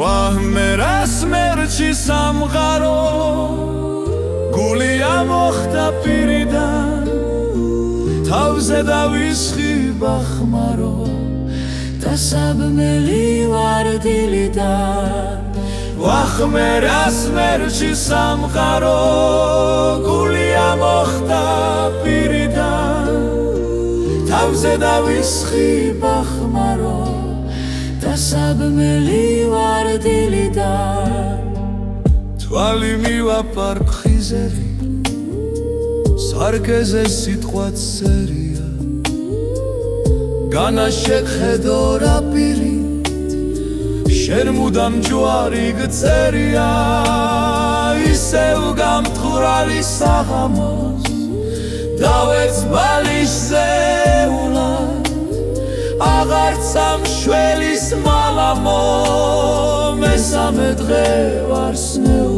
ვაჰმერას მერჩი სამყარო გული ამოხდა პირიდან თავზე დავისხიბა ხმარო და საბმელი ვარდილიდან ვაჰმერას მერჩი სამყარო გული ამოხდა პირიდან თავზე დავისხიბა ხმარო და საბმელი ვარდილიდან თვალი მივაფარ ფხიზერი სარკეზე სიტყვაც სერია განაშეხედო რა პირით შენ მუდამ ჯვარი გწერია ისევ გამთხრალი საღამოს დავეც ბალიშზე აღარც ამშველის მალამო მესამე დღე ვარ სნეულად